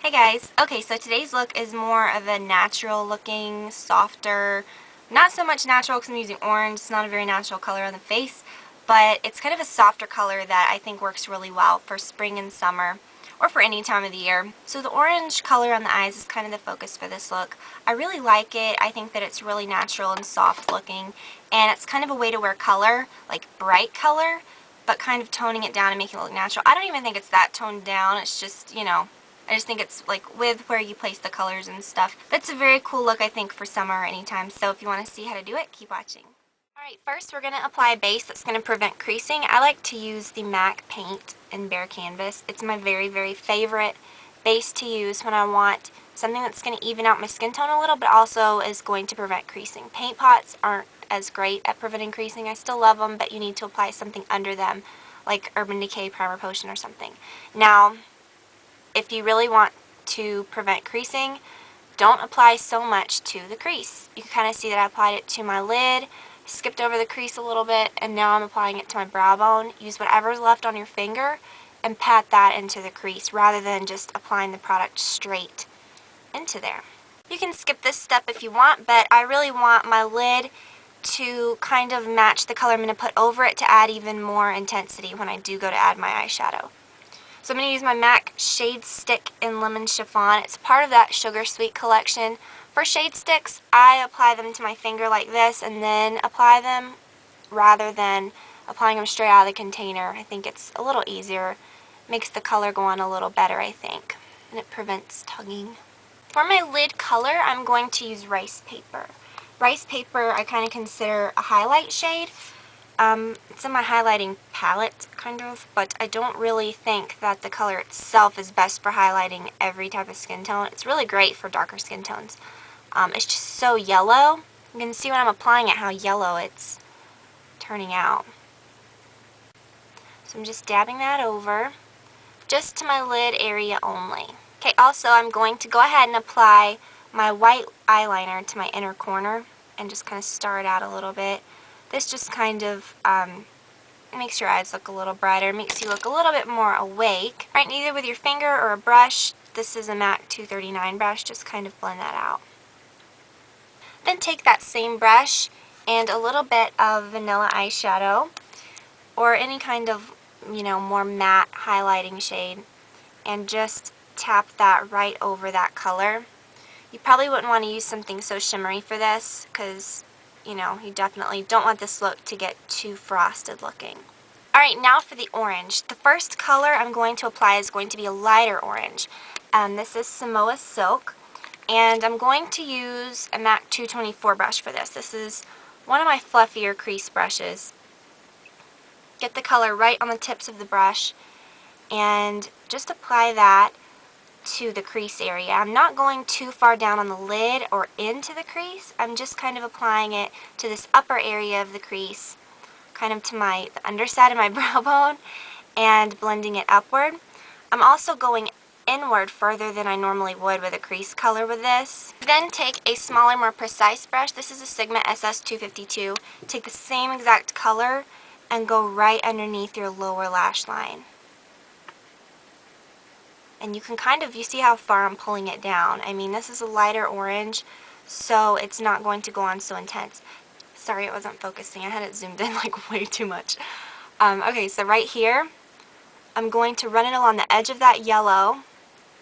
Hey guys, okay, so today's look is more of a natural looking, softer, not so much natural because I'm using orange, it's not a very natural color on the face, but it's kind of a softer color that I think works really well for spring and summer, or for any time of the year. So the orange color on the eyes is kind of the focus for this look. I really like it. I think that it's really natural and soft looking, and it's kind of a way to wear color, like bright color, but kind of toning it down and making it look natural. I don't even think it's that toned down, it's just, I just think it's like with where you place the colors and stuff. That's a very cool look, I think, for summer or anytime. So if you want to see how to do it, keep watching. Alright, first we're going to apply a base that's going to prevent creasing. I like to use the MAC paint in Bare Canvas. It's my very, very favorite base to use when I want something that's going to even out my skin tone a little, but also is going to prevent creasing. Paint pots aren't as great at preventing creasing. I still love them, but you need to apply something under them, like Urban Decay Primer Potion or something. Now, if you really want to prevent creasing, don't apply so much to the crease. You can kind of see that I applied it to my lid, skipped over the crease a little bit, and now I'm applying it to my brow bone. Use whatever's left on your finger and pat that into the crease rather than just applying the product straight into there. You can skip this step if you want, but I really want my lid to kind of match the color I'm going to put over it to add even more intensity when I do go to add my eyeshadow. So I'm going to use my MAC Shade Stick in Lemon Chiffon. It's part of that Sugar Sweet collection. For shade sticks, I apply them to my finger like this and then apply them rather than applying them straight out of the container. I think it's a little easier. Makes the color go on a little better, I think. And it prevents tugging. For my lid color, I'm going to use rice paper. Rice paper I kind of consider a highlight shade. It's in my highlighting palette, kind of, but I don't really think that the color itself is best for highlighting every type of skin tone. It's really great for darker skin tones. It's just so yellow. You can see when I'm applying it how yellow it's turning out. So I'm just dabbing that over, just to my lid area only. Okay, also I'm going to go ahead and apply my white eyeliner to my inner corner and just kind of star it out a little bit. This just kind of makes your eyes look a little brighter, makes you look a little bit more awake. Right, either with your finger or a brush. This is a MAC 239 brush, just kind of blend that out. Then take that same brush and a little bit of vanilla eyeshadow or any kind of, more matte highlighting shade and just tap that right over that color. You probably wouldn't want to use something so shimmery for this because you definitely don't want this look to get too frosted looking. Alright, now for the orange. The first color I'm going to apply is going to be a lighter orange. This is Samoa Silk, and I'm going to use a MAC 224 brush for this. This is one of my fluffier crease brushes. Get the color right on the tips of the brush and just apply that to the crease area. I'm not going too far down on the lid or into the crease. I'm just kind of applying it to this upper area of the crease, kind of to the underside of my brow bone, and blending it upward. I'm also going inward further than I normally would with a crease color with this. Then take a smaller, more precise brush. This is a Sigma SS252. Take the same exact color and go right underneath your lower lash line. And you can you see how far I'm pulling it down. I mean, this is a lighter orange, so it's not going to go on so intense. Sorry, it wasn't focusing. I had it zoomed in like way too much. Okay, so right here, I'm going to run it along the edge of that yellow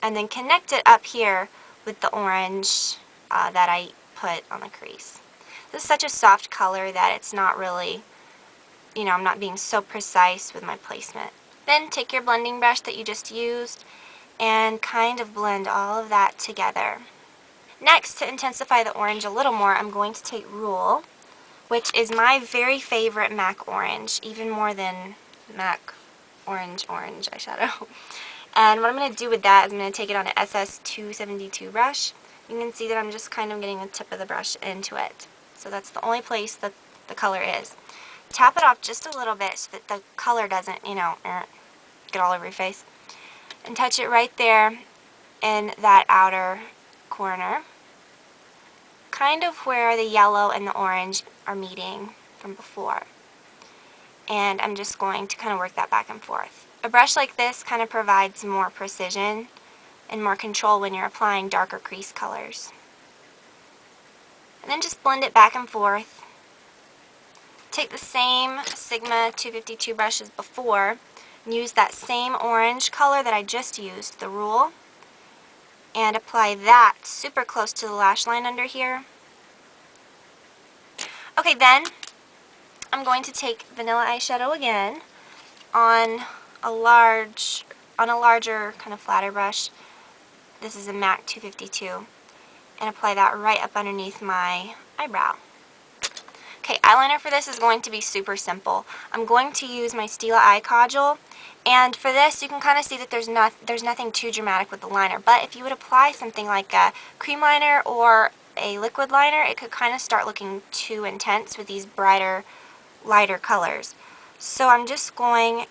and then connect it up here with the orange that I put on the crease. This is such a soft color that it's not really, I'm not being so precise with my placement. Then take your blending brush that you just used and kind of blend all of that together. Next, to intensify the orange a little more, I'm going to take Rule, which is my very favorite MAC orange, even more than MAC orange eyeshadow. And what I'm going to do with that is I'm going to take it on an SS272 brush. You can see that I'm just kind of getting the tip of the brush into it. So that's the only place that the color is. Tap it off just a little bit so that the color doesn't, get all over your face. And touch it right there in that outer corner, kind of where the yellow and the orange are meeting from before. And I'm just going to kind of work that back and forth. A brush like this kind of provides more precision and more control when you're applying darker crease colors. And then just blend it back and forth. Take the same Sigma 252 brush as before and use that same orange color that I just used, the Rule, and apply that super close to the lash line under here. Okay, then I'm going to take vanilla eyeshadow again on a larger kind of flatter brush. This is a MAC 252, and apply that right up underneath my eyebrow. Okay, eyeliner for this is going to be super simple. I'm going to use my Stila Eye Kaujal, and for this you can kind of see that there's nothing too dramatic with the liner, but if you would apply something like a cream liner or a liquid liner, it could kind of start looking too intense with these brighter, lighter colors. So I'm just going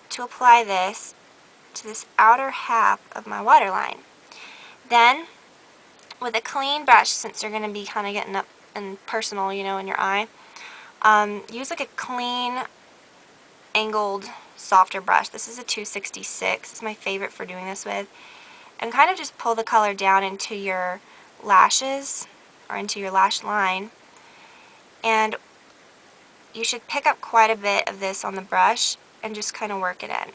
to apply this to this outer half of my waterline. Then, with a clean brush, since you're going to be kind of getting up and personal, you know, in your eye, use like a clean, angled, softer brush. This is a 266. It's my favorite for doing this with. And kind of just pull the color down into your lashes, or into your lash line. And you should pick up quite a bit of this on the brush and just kind of work it in.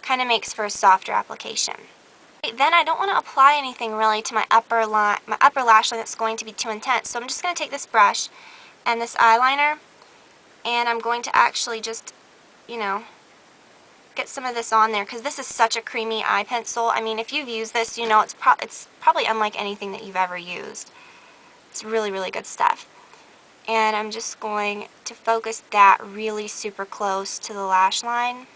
Kind of makes for a softer application. Then I don't want to apply anything really to my upper lash line that's going to be too intense. So I'm just going to take this brush and this eyeliner, and I'm going to actually just, you know, get some of this on there, because this is such a creamy eye pencil. I mean, if you've used this, you know it's probably unlike anything that you've ever used. It's really, really good stuff. And I'm just going to focus that really super close to the lash line.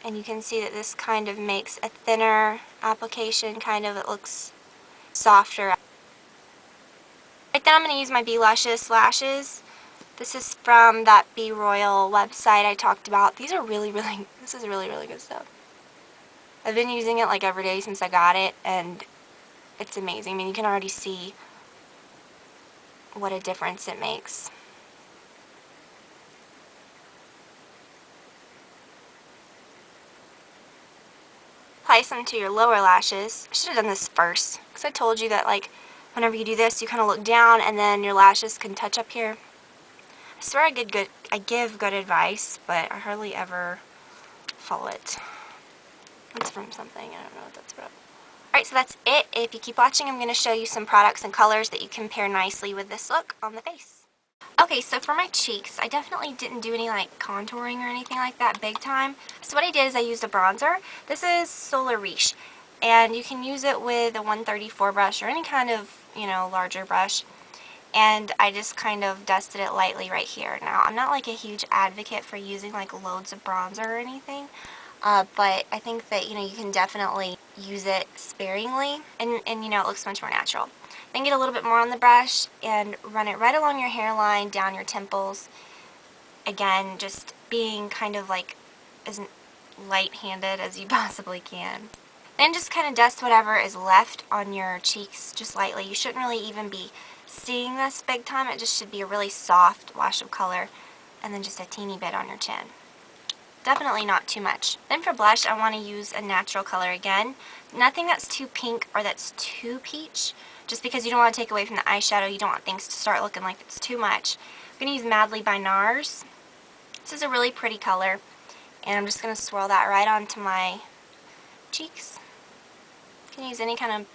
And you can see that this kind of makes a thinner application, it looks softer. Right then I'm going to use my Be Luscious lashes. This is from that Be Royal website I talked about. This is really, really good stuff. I've been using it like every day since I got it, and it's amazing. I mean, you can already see what a difference it makes. Apply some to your lower lashes. I should have done this first, because I told you that like whenever you do this, you kind of look down and then your lashes can touch up here. I swear I give good advice, but I hardly ever follow it. It's from something, I don't know what that's about. Alright, so that's it. If you keep watching, I'm going to show you some products and colors that you can pair nicely with this look on the face. Okay, so for my cheeks, I definitely didn't do any like contouring or anything like that big time. So what I did is I used a bronzer. This is Solar Riche, and you can use it with a 134 brush or any kind of, you know, larger brush. And I just kind of dusted it lightly right here. Now, I'm not like a huge advocate for using like loads of bronzer or anything, but I think that, you know, you can definitely use it sparingly, and you know, it looks much more natural. Then get a little bit more on the brush and run it right along your hairline, down your temples. Again, just being kind of like as light-handed as you possibly can. Then just kind of dust whatever is left on your cheeks just lightly. You shouldn't really even be seeing this big time. It just should be a really soft wash of color, and then just a teeny bit on your chin. Definitely not too much. Then for blush, I want to use a natural color again. Nothing that's too pink or that's too peach, just because you don't want to take away from the eyeshadow. You don't want things to start looking like it's too much. I'm going to use Madly by NARS. This is a really pretty color, and I'm just going to swirl that right onto my cheeks. You can use any kind of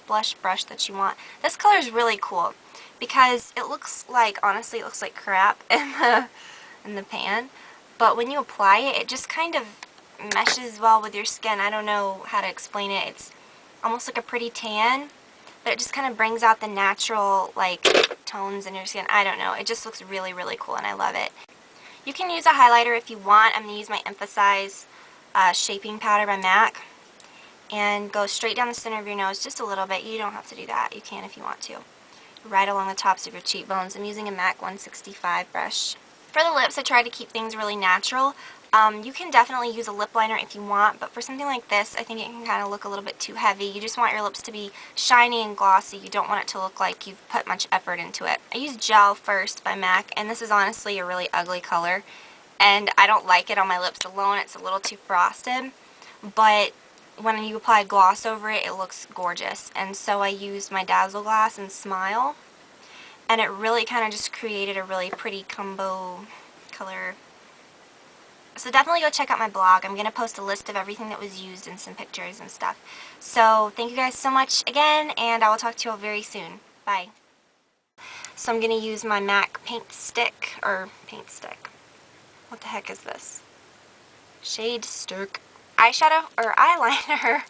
blush brush that you want. This color is really cool because it looks like, honestly, it looks like crap in the pan. But when you apply it, it just kind of meshes well with your skin. I don't know how to explain it. It's almost like a pretty tan, but it just kind of brings out the natural like tones in your skin. I don't know. It just looks really, really cool, and I love it. You can use a highlighter if you want. I'm going to use my Emphasize Shaping Powder by MAC and go straight down the center of your nose just a little bit. You don't have to do that. You can if you want to. Right along the tops of your cheekbones. I'm using a MAC 165 brush. For the lips, I try to keep things really natural. You can definitely use a lip liner if you want, but for something like this, I think it can kind of look a little bit too heavy. You just want your lips to be shiny and glossy. You don't want it to look like you've put much effort into it. I use Gel first by MAC, and this is honestly a really ugly color. and I don't like it on my lips alone. It's a little too frosted, but when you apply gloss over it, it looks gorgeous. And so I used my Dazzle Glass and Smile, and it really kind of just created a really pretty combo color. So definitely go check out my blog. I'm going to post a list of everything that was used and some pictures and stuff. So thank you guys so much again, and I will talk to you all very soon. Bye. So I'm going to use my MAC paint stick. What the heck is this? Shade Stick eyeshadow or eyeliner.